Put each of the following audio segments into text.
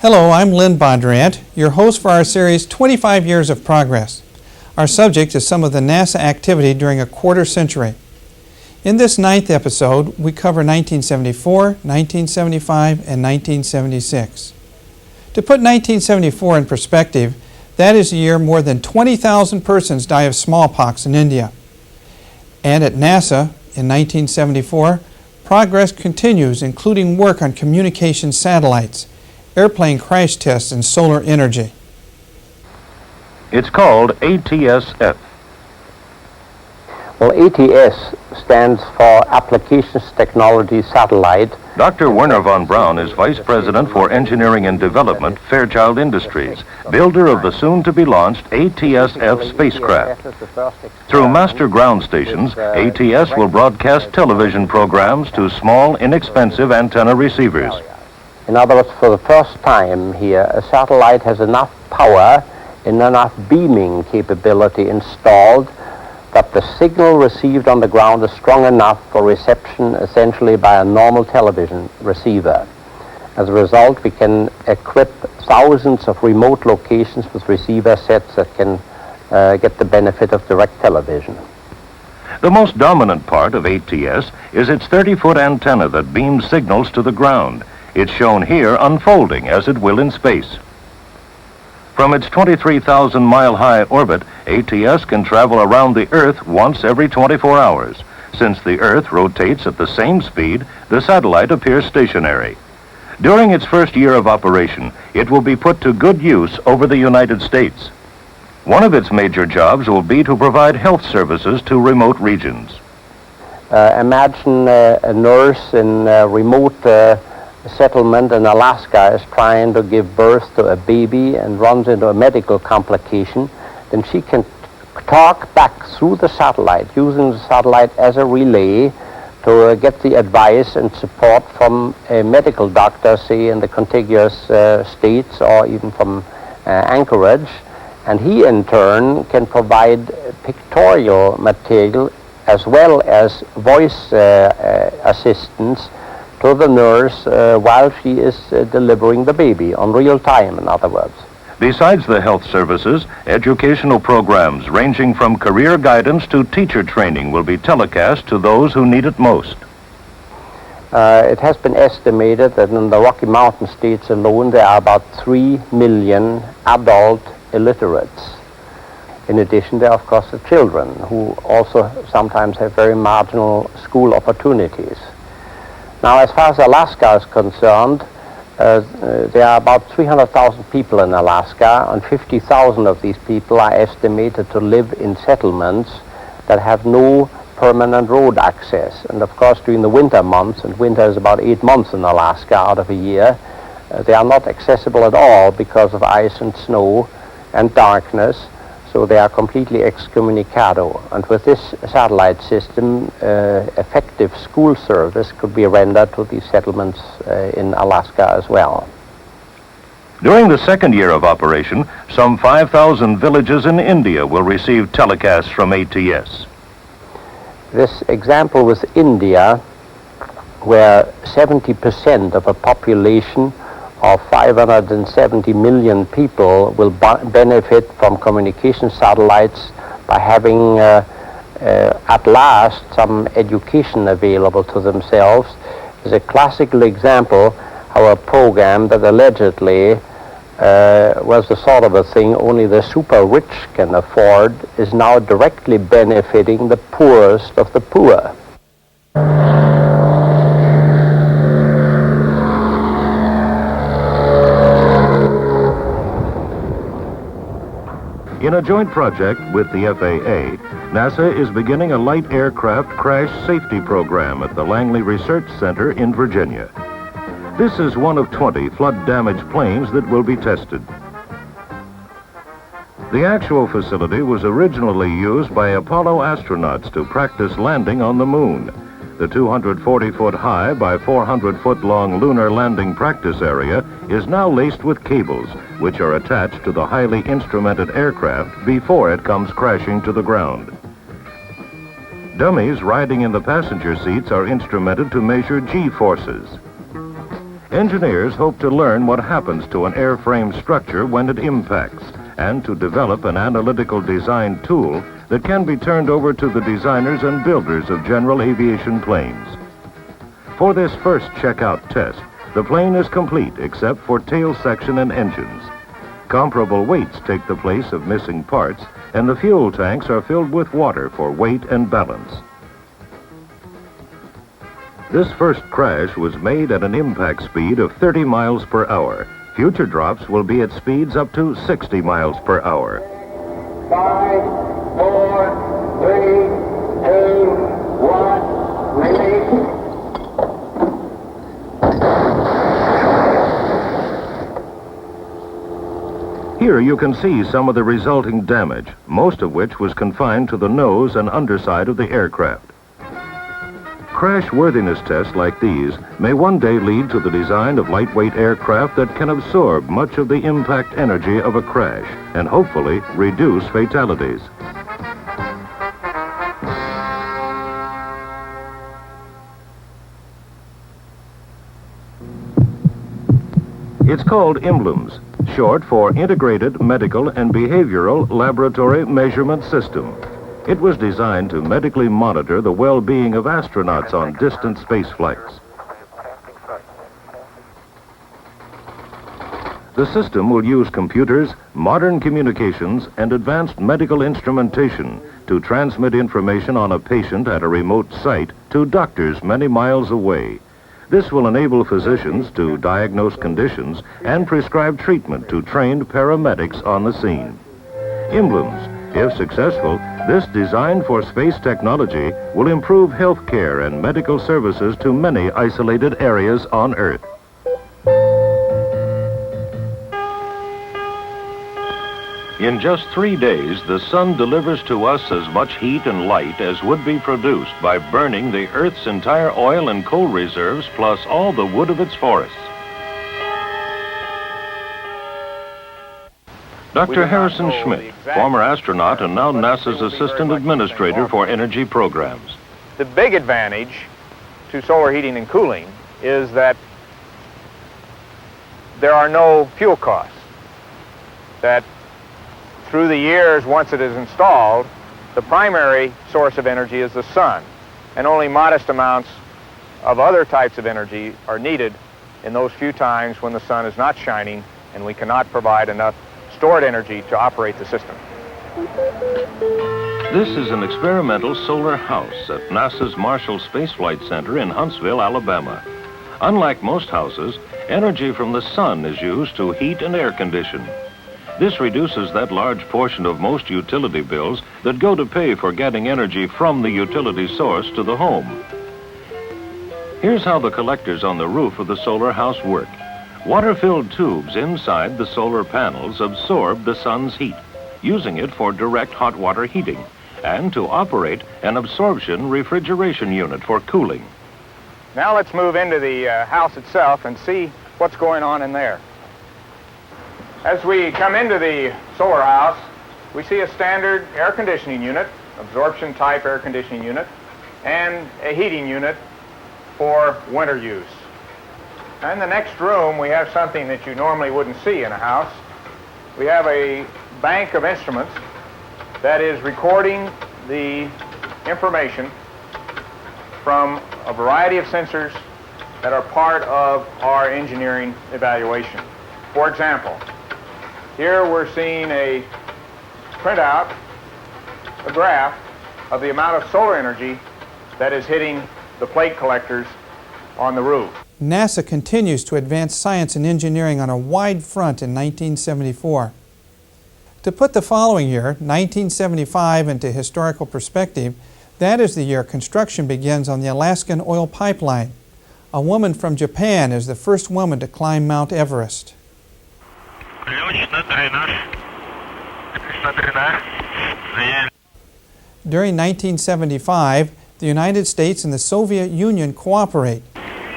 Hello, I'm Lynn Bondurant, your host for our series 25 Years of Progress. Our subject is some of the NASA activity during a quarter century. In this 9th episode, we cover 1974, 1975, and 1976. To put 1974 in perspective, that is the year more than 20,000 persons die of smallpox in India. And at NASA, in 1974, progress continues, including work on communication satellites, airplane crash tests, and solar energy. It's called ATSF. Well, ATS stands for Applications Technology Satellite. Dr. Werner von Braun is Vice President for Engineering and Development, Fairchild Industries, builder of the soon-to-be-launched ATSF spacecraft. Through master ground stations, ATS will broadcast television programs to small, inexpensive antenna receivers. In other words, for the first time here, a satellite has enough power and enough beaming capability installed that the signal received on the ground is strong enough for reception essentially by a normal television receiver. As a result, we can equip thousands of remote locations with receiver sets that can get the benefit of direct television. The most dominant part of ATS is its 30-foot antenna that beams signals to the ground. It's shown here unfolding as it will in space. From its 23,000-mile-high orbit, ATS can travel around the Earth once every 24 hours. Since the Earth rotates at the same speed, the satellite appears stationary. During its first year of operation, it will be put to good use over the United States. One of its major jobs will be to provide health services to remote regions. Imagine a nurse in a remote settlement in Alaska is trying to give birth to a baby and runs into a medical complication. Then she can talk back through the satellite, using the satellite as a relay to get the advice and support from a medical doctor, say in the contiguous states or even from Anchorage. And he in turn can provide pictorial material as well as voice assistance to the nurse while she is delivering the baby, on real time, in other words. Besides the health services, educational programs ranging from career guidance to teacher training will be telecast to those who need it most. It has been estimated that in the Rocky Mountain states alone there are about 3 million adult illiterates. In addition, there are, of course, the children who also sometimes have very marginal school opportunities. Now, as far as Alaska is concerned, there are about 300,000 people in Alaska, and 50,000 of these people are estimated to live in settlements that have no permanent road access. And of course, during the winter months, and winter is about 8 months in Alaska out of a year, they are not accessible at all because of ice and snow and darkness. So they are completely excommunicado. And with this satellite system, effective school service could be rendered to these settlements in Alaska as well. During the second year of operation, some 5,000 villages in India will receive telecasts from ATS. This example with India, where 70% of a population of 570 million people will benefit from communication satellites by having at last some education available to themselves, is a classical example how a program that allegedly was the sort of a thing only the super rich can afford is now directly benefiting the poorest of the poor. In a joint project with the FAA, NASA is beginning a light aircraft crash safety program at the Langley Research Center in Virginia. This is one of 20 flood-damaged planes that will be tested. The actual facility was originally used by Apollo astronauts to practice landing on the moon. The 240-foot high by 400-foot long lunar landing practice area is now laced with cables, which are attached to the highly instrumented aircraft before it comes crashing to the ground. Dummies riding in the passenger seats are instrumented to measure G-forces. Engineers hope to learn what happens to an airframe structure when it impacts, and to develop an analytical design tool that can be turned over to the designers and builders of general aviation planes. For this first checkout test, the plane is complete except for tail section and engines. Comparable weights take the place of missing parts, and the fuel tanks are filled with water for weight and balance. This first crash was made at an impact speed of 30 miles per hour. Future drops will be at speeds up to 60 miles per hour. 5, 4, 3, 2, 1, release. Here you can see some of the resulting damage, most of which was confined to the nose and underside of the aircraft. Crash worthiness tests like these may one day lead to the design of lightweight aircraft that can absorb much of the impact energy of a crash and hopefully reduce fatalities. It's called emblems, short for Integrated Medical and Behavioral Laboratory Measurement System. It was designed to medically monitor the well-being of astronauts on distant space flights. The system will use computers, modern communications, and advanced medical instrumentation to transmit information on a patient at a remote site to doctors many miles away. This will enable physicians to diagnose conditions and prescribe treatment to trained paramedics on the scene. Emblems. If successful, this design for space technology will improve health care and medical services to many isolated areas on Earth. In just 3 days, the sun delivers to us as much heat and light as would be produced by burning the Earth's entire oil and coal reserves plus all the wood of its forests. Dr. Harrison Schmidt, former astronaut and now NASA's Assistant Administrator for Energy Programs. The big advantage to solar heating and cooling is that there are no fuel costs. That through the years, once it is installed, the primary source of energy is the sun, and only modest amounts of other types of energy are needed in those few times when the sun is not shining and we cannot provide enough stored energy to operate the system. This is an experimental solar house at NASA's Marshall Space Flight Center in Huntsville, Alabama. Unlike most houses, energy from the sun is used to heat and air condition. This reduces that large portion of most utility bills that go to pay for getting energy from the utility source to the home. Here's how the collectors on the roof of the solar house work. Water-filled tubes inside the solar panels absorb the sun's heat, using it for direct hot water heating and to operate an absorption refrigeration unit for cooling. Now let's move into the house itself and see what's going on in there. As we come into the solar house, we see a standard air conditioning unit, absorption type air conditioning unit, and a heating unit for winter use. In the next room, we have something that you normally wouldn't see in a house. We have a bank of instruments that is recording the information from a variety of sensors that are part of our engineering evaluation. For example, here we're seeing a printout, a graph of the amount of solar energy that is hitting the plate collectors on the roof. NASA continues to advance science and engineering on a wide front in 1974. To put the following year, 1975, into historical perspective, that is the year construction begins on the Alaskan oil pipeline. A woman from Japan is the first woman to climb Mount Everest. During 1975, the United States and the Soviet Union cooperate,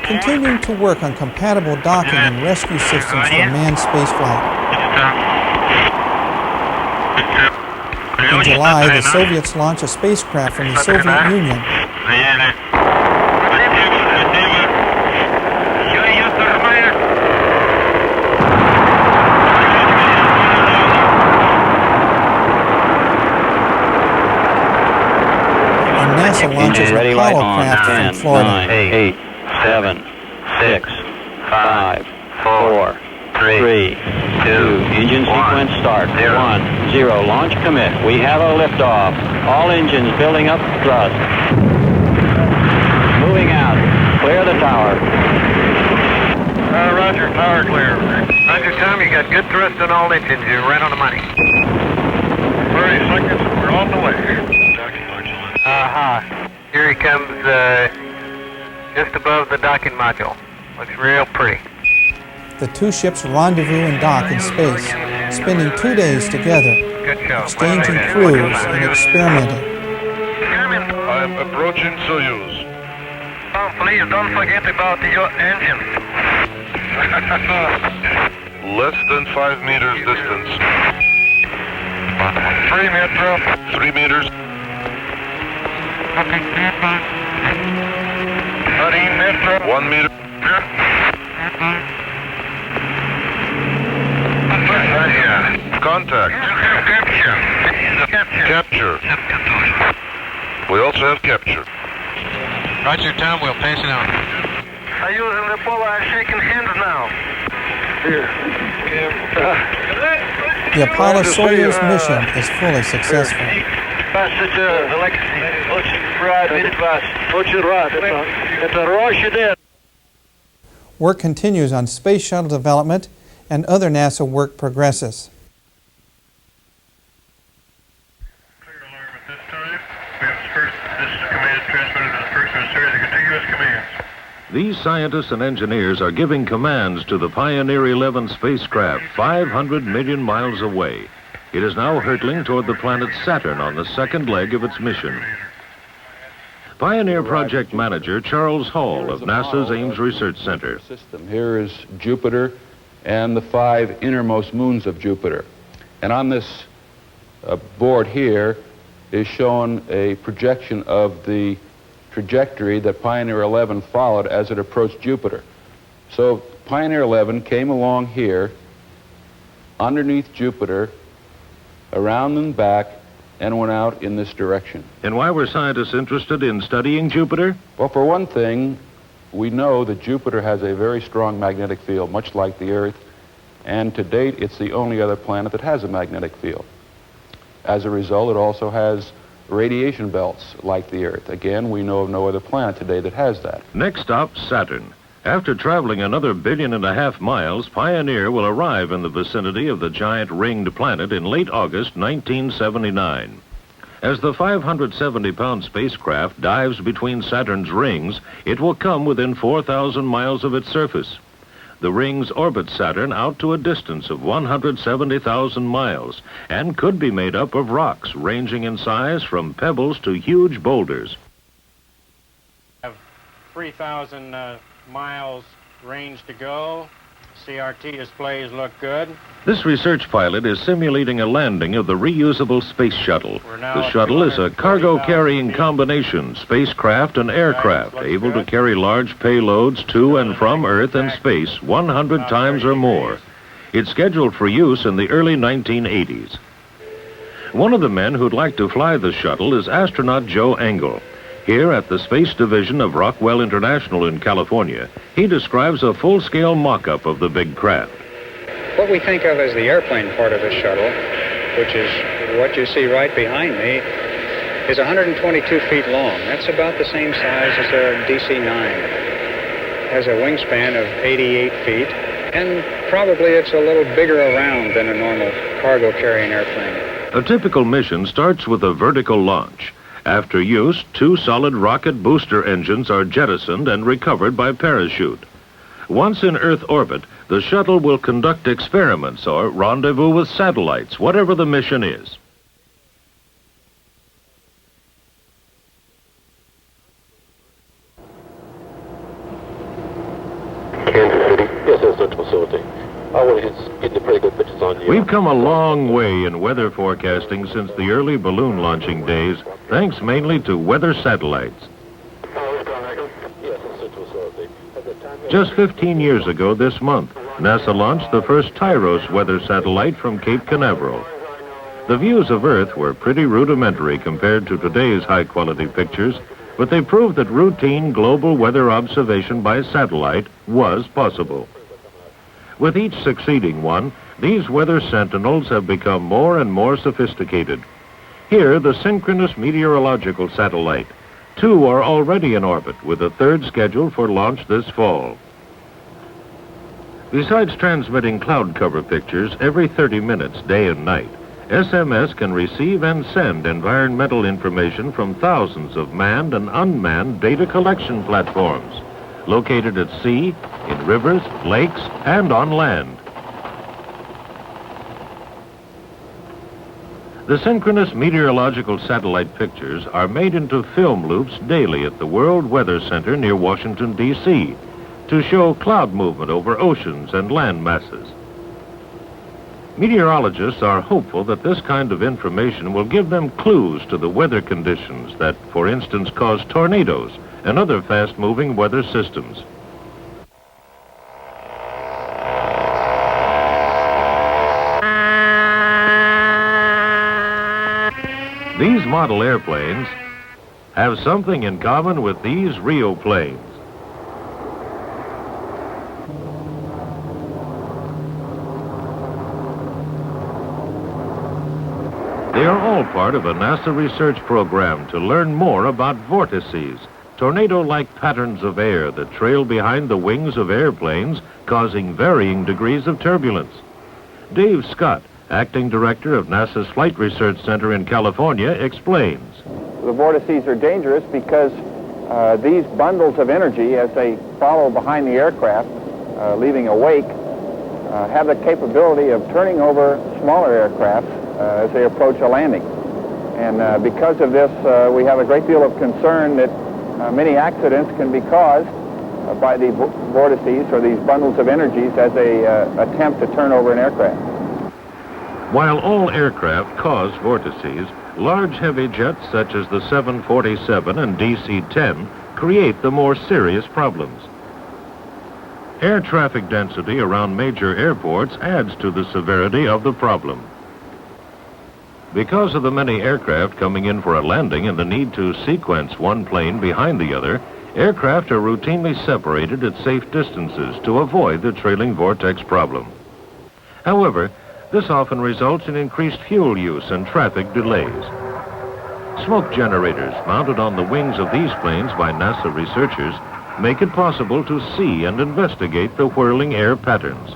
continuing to work on compatible docking and rescue systems for manned spaceflight. In July, the Soviets launch a spacecraft from the Soviet Union. launches an Apollo craft from Florida. 9, 8, 7, 6, 5, 4, 3, 2, engine sequence start. 1, 0, launch commit. We have a liftoff. All engines building up thrust. Moving out. Clear the tower. Roger, power clear. Roger, Tom, you got good thrust on all engines. You're right on the money. 30 seconds, we're on the way. Here he comes, just above the docking module. Looks real pretty. The two ships rendezvous and dock in space, spending 2 days together, Good show. exchanging crews and experimenting. I'm approaching Soyuz. Oh, please don't forget about your engine. Less than 5 meters distance. 3 meters. 3 meters. 13 meters. 1 meter. Contact. Capture. We also have capture. Roger, Tom, we'll pass it on. I'm using the puller. I'm shaking hands now. Here. The Apollo-Soyuz mission is fully successful. Work continues on Space Shuttle development and other NASA work progresses. Clear alarm at this time. This is command transmitted to the first of a series of contiguous commands. These scientists and engineers are giving commands to the Pioneer 11 spacecraft 500 million miles away. It is now hurtling toward the planet Saturn on the second leg of its mission. Pioneer Project Manager Charles Hall of NASA's Ames Research Center. Here is Jupiter and the 5 innermost moons of Jupiter. And on this board here is shown a projection of the trajectory that Pioneer 11 followed as it approached Jupiter. So Pioneer 11 came along here, underneath Jupiter, around and back, and went out in this direction. And why were scientists interested in studying Jupiter? Well, for one thing, we know that Jupiter has a very strong magnetic field, much like the Earth, and to date, it's the only other planet that has a magnetic field. As a result, it also has radiation belts like the Earth. Again, we know of no other planet today that has that. Next stop, Saturn. After traveling another 1.5 billion miles, Pioneer will arrive in the vicinity of the giant ringed planet in late August 1979. As the 570-pound spacecraft dives between Saturn's rings, it will come within 4,000 miles of its surface. The rings orbit Saturn out to a distance of 170,000 miles and could be made up of rocks ranging in size from pebbles to huge boulders. 3,000 miles range to go. CRT displays look good. This research pilot is simulating a landing of the reusable Space Shuttle. The shuttle is a cargo-carrying combination, spacecraft and aircraft, able to carry large payloads to and from Earth and space 100 times or more. It's scheduled for use in the early 1980s. One of the men who'd like to fly the shuttle is astronaut Joe Engel. Here at the Space Division of Rockwell International in California, he describes a full-scale mock-up of the big craft. What we think of as the airplane part of the shuttle, which is what you see right behind me, is 122 feet long. That's about the same size as a DC-9. It has a wingspan of 88 feet, and probably it's a little bigger around than a normal cargo-carrying airplane. A typical mission starts with a vertical launch. After use, 2 solid rocket booster engines are jettisoned and recovered by parachute. Once in Earth orbit, the shuttle will conduct experiments or rendezvous with satellites, whatever the mission is. Kansas City. Yes, that's Central Facility. I want to get the pretty good pictures on you. We've come a long way in weather forecasting since the early balloon launching days, thanks mainly to weather satellites. Just 15 years ago this month, NASA launched the first Tyros weather satellite from Cape Canaveral. The views of Earth were pretty rudimentary compared to today's high-quality pictures. but they proved that routine global weather observation by satellite was possible. With each succeeding one, these weather sentinels have become more and more sophisticated. Here, the synchronous meteorological satellite. 2 are already in orbit, with a 3rd scheduled for launch this fall. Besides transmitting cloud cover pictures every 30 minutes, day and night, SMS can receive and send environmental information from thousands of manned and unmanned data collection platforms, located at sea, in rivers, lakes, and on land. The synchronous meteorological satellite pictures are made into film loops daily at the World Weather Center near Washington, D.C., to show cloud movement over oceans and land masses. Meteorologists are hopeful that this kind of information will give them clues to the weather conditions that, for instance, cause tornadoes and other fast-moving weather systems. These model airplanes have something in common with these Rio planes. They are all part of a NASA research program to learn more about vortices, tornado-like patterns of air that trail behind the wings of airplanes, causing varying degrees of turbulence. Dave Scott, acting director of NASA's Flight Research Center in California, explains. The vortices are dangerous because these bundles of energy, as they follow behind the aircraft, leaving a wake, have the capability of turning over smaller aircraft as they approach a landing. And because of this, we have a great deal of concern that many accidents can be caused by the vortices or these bundles of energies as they attempt to turn over an aircraft. While all aircraft cause vortices, large heavy jets such as the 747 and DC-10 create the more serious problems. Air traffic density around major airports adds to the severity of the problem. Because of the many aircraft coming in for a landing and the need to sequence one plane behind the other, aircraft are routinely separated at safe distances to avoid the trailing vortex problem. However, this often results in increased fuel use and traffic delays. Smoke generators mounted on the wings of these planes by NASA researchers make it possible to see and investigate the whirling air patterns.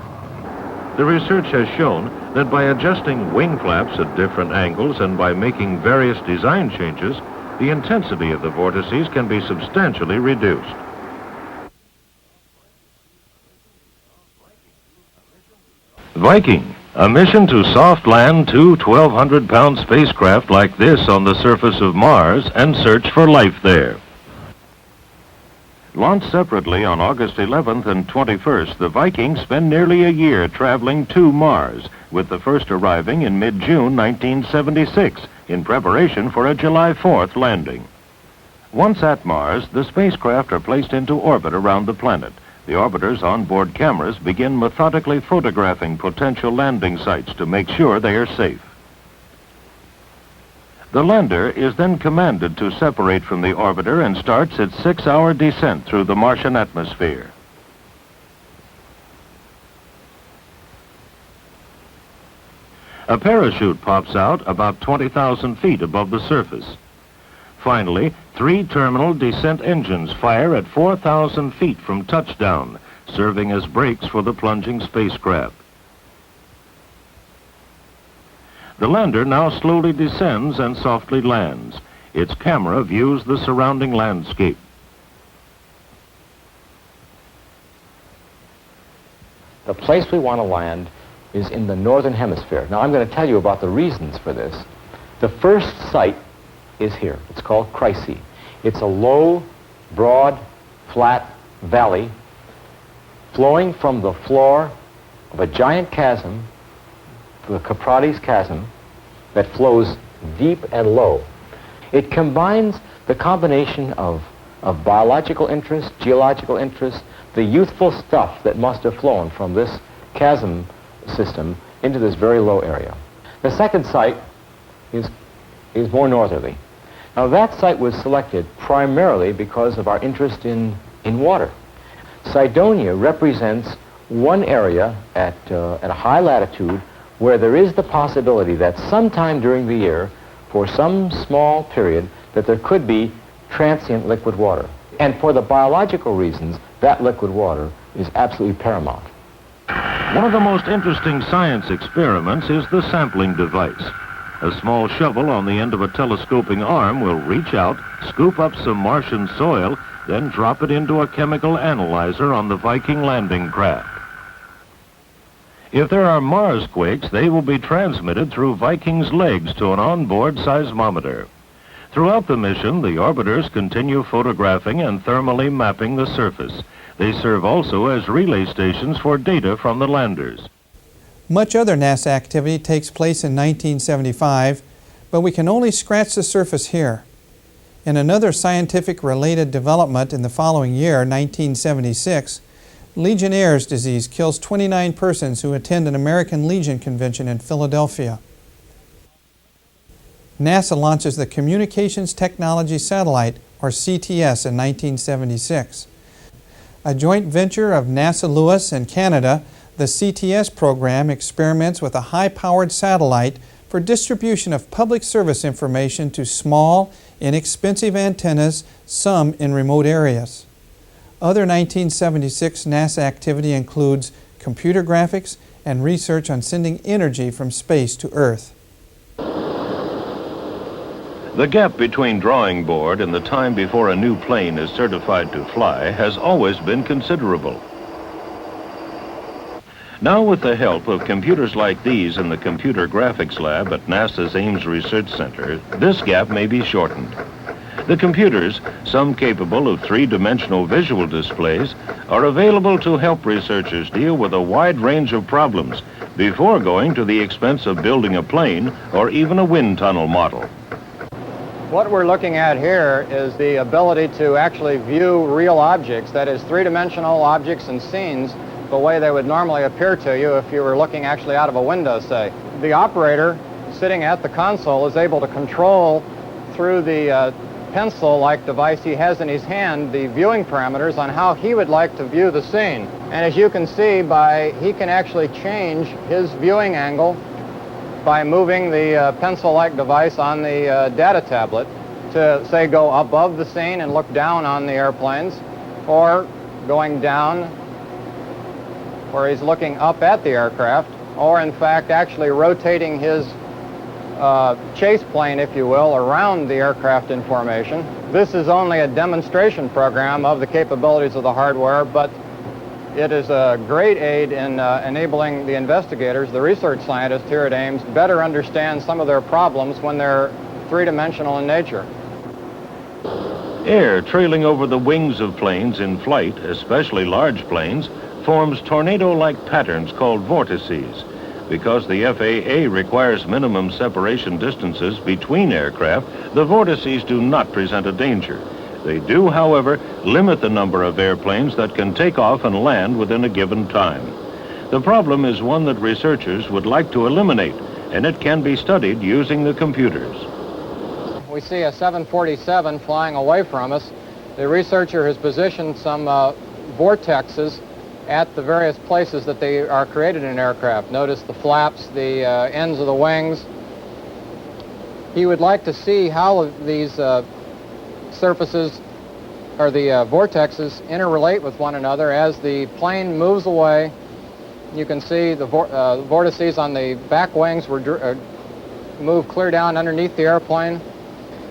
The research has shown that by adjusting wing flaps at different angles and by making various design changes, the intensity of the vortices can be substantially reduced. Viking, a mission to soft land 2 1,200-pound spacecraft like this on the surface of Mars and search for life there. Launched separately on August 11th and 21st, the Viking spent nearly a year traveling to Mars, with the first arriving in mid-June 1976 in preparation for a July 4th landing. Once at Mars, the spacecraft are placed into orbit around the planet. The orbiter's onboard cameras begin methodically photographing potential landing sites to make sure they are safe. The lander is then commanded to separate from the orbiter and starts its 6-hour descent through the Martian atmosphere. A parachute pops out about 20,000 feet above the surface. Finally, 3 terminal descent engines fire at 4,000 feet from touchdown, serving as brakes for the plunging spacecraft. The lander now slowly descends and softly lands. Its camera views the surrounding landscape. The place we want to land is in the northern hemisphere. Now I'm going to tell you about the reasons for this. The first site is here. It's called Chryse. It's a low, broad, flat valley flowing from the floor of a giant chasm, the Caprati's chasm, that flows deep and low. It combines the combination of biological interest, geological interest, the youthful stuff that must have flown from this chasm system into this very low area. The second site is more northerly. Now that site was selected primarily because of our interest in water. Cydonia represents one area at a high latitude where there is the possibility that sometime during the year, for some small period, that there could be transient liquid water. And for the biological reasons, that liquid water is absolutely paramount. One of the most interesting science experiments is the sampling device. A small shovel on the end of a telescoping arm will reach out, scoop up some Martian soil, then drop it into a chemical analyzer on the Viking landing craft. If there are Mars quakes, they will be transmitted through Viking's legs to an onboard seismometer. Throughout the mission, the orbiters continue photographing and thermally mapping the surface. They serve also as relay stations for data from the landers. Much other NASA activity takes place in 1975, but we can only scratch the surface here. In another scientific-related development in the following year, 1976, Legionnaire's disease kills 29 persons who attend an American Legion convention in Philadelphia. NASA launches the Communications Technology Satellite, or CTS, in 1976. A joint venture of NASA Lewis and Canada, the CTS program experiments with a high-powered satellite for distribution of public service information to small, inexpensive antennas, some in remote areas. Other 1976 NASA activity includes computer graphics and research on sending energy from space to Earth. The gap between drawing board and the time before a new plane is certified to fly has always been considerable. Now, with the help of computers like these in the Computer Graphics Lab at NASA's Ames Research Center, this gap may be shortened. The computers, some capable of three-dimensional visual displays, are available to help researchers deal with a wide range of problems before going to the expense of building a plane or even a wind tunnel model. What we're looking at here is the ability to actually view real objects, that is three-dimensional objects and scenes, the way they would normally appear to you if you were looking actually out of a window, say. The operator sitting at the console is able to control through the pencil-like device he has in his hand the viewing parameters on how he would like to view the scene. And as you can see, he can actually change his viewing angle by moving the pencil-like device on the data tablet to, say, go above the scene and look down on the airplanes, or going down where he's looking up at the aircraft, or in fact actually rotating his chase plane, if you will, around the aircraft in formation. This is only a demonstration program of the capabilities of the hardware, but it is a great aid in enabling the investigators, the research scientists here at Ames, better understand some of their problems when they're three-dimensional in nature. Air trailing over the wings of planes in flight, especially large planes, forms tornado-like patterns called vortices. Because the FAA requires minimum separation distances between aircraft, the vortices do not present a danger. They do, however, limit the number of airplanes that can take off and land within a given time. The problem is one that researchers would like to eliminate, and it can be studied using the computers. We see a 747 flying away from us. The researcher has positioned some vortexes at the various places that they are created in an aircraft. Notice the flaps, the ends of the wings. He would like to see how these surfaces, or the vortexes, interrelate with one another as the plane moves away. You can see the vortices on the back wings move clear down underneath the airplane.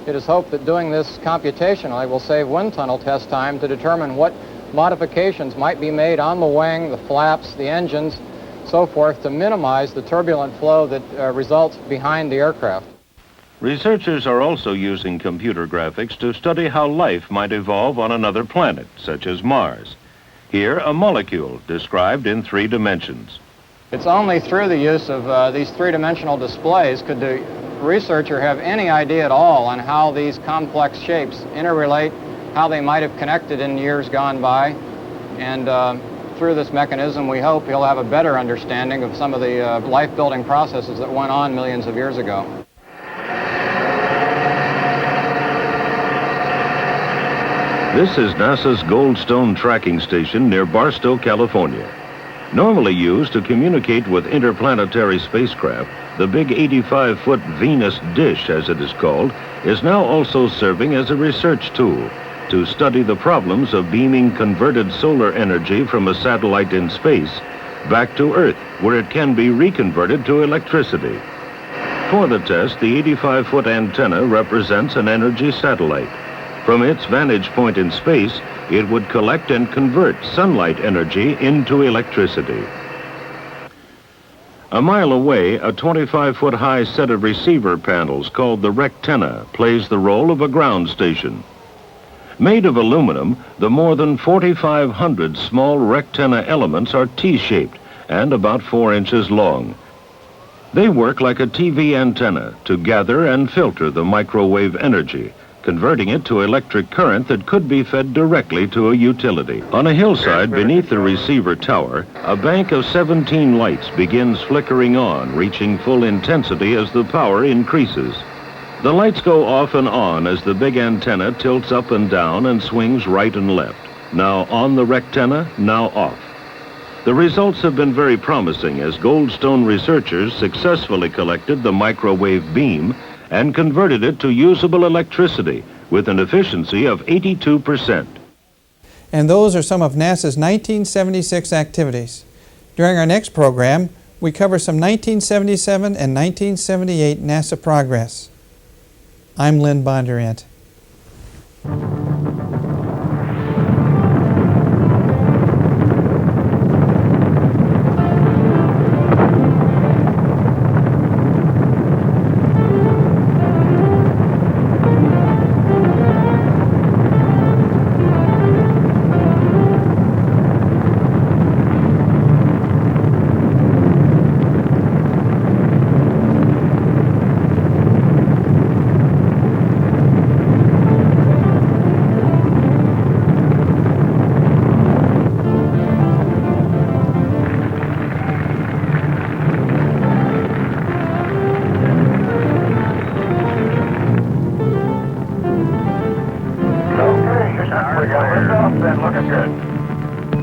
It is hoped that doing this computationally will save wind tunnel test time to determine what modifications might be made on the wing, the flaps, the engines, so forth, to minimize the turbulent flow that results behind the aircraft. Researchers are also using computer graphics to study how life might evolve on another planet, such as Mars. Here, a molecule described in 3 dimensions. It's only through the use of these three-dimensional displays could the researcher have any idea at all on how these complex shapes interrelate, how they might have connected in years gone by. And through this mechanism, we hope he'll have a better understanding of some of the life-building processes that went on millions of years ago. This is NASA's Goldstone tracking station near Barstow, California. Normally used to communicate with interplanetary spacecraft, the big 85-foot Venus dish, as it is called, is now also serving as a research tool to study the problems of beaming converted solar energy from a satellite in space back to Earth, where it can be reconverted to electricity. For the test, the 85-foot antenna represents an energy satellite. From its vantage point in space, it would collect and convert sunlight energy into electricity. A mile away, a 25-foot high set of receiver panels called the rectenna plays the role of a ground station. Made of aluminum, the more than 4,500 small rectenna elements are T-shaped and about 4 inches long. They work like a TV antenna to gather and filter the microwave energy, converting it to electric current that could be fed directly to a utility. On a hillside beneath the receiver tower, a bank of 17 lights begins flickering on, reaching full intensity as the power increases. The lights go off and on as the big antenna tilts up and down and swings right and left. Now on the rectenna, now off. The results have been very promising as Goldstone researchers successfully collected the microwave beam and converted it to usable electricity with an efficiency of 82%. And those are some of NASA's 1976 activities. During our next program, we cover some 1977 and 1978 NASA progress. I'm Lynn Bondurant.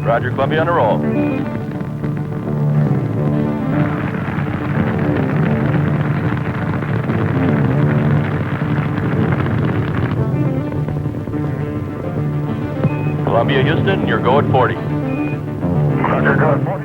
Roger, Columbia, on a roll. Columbia, Houston, your go at 40. Roger, go at 40.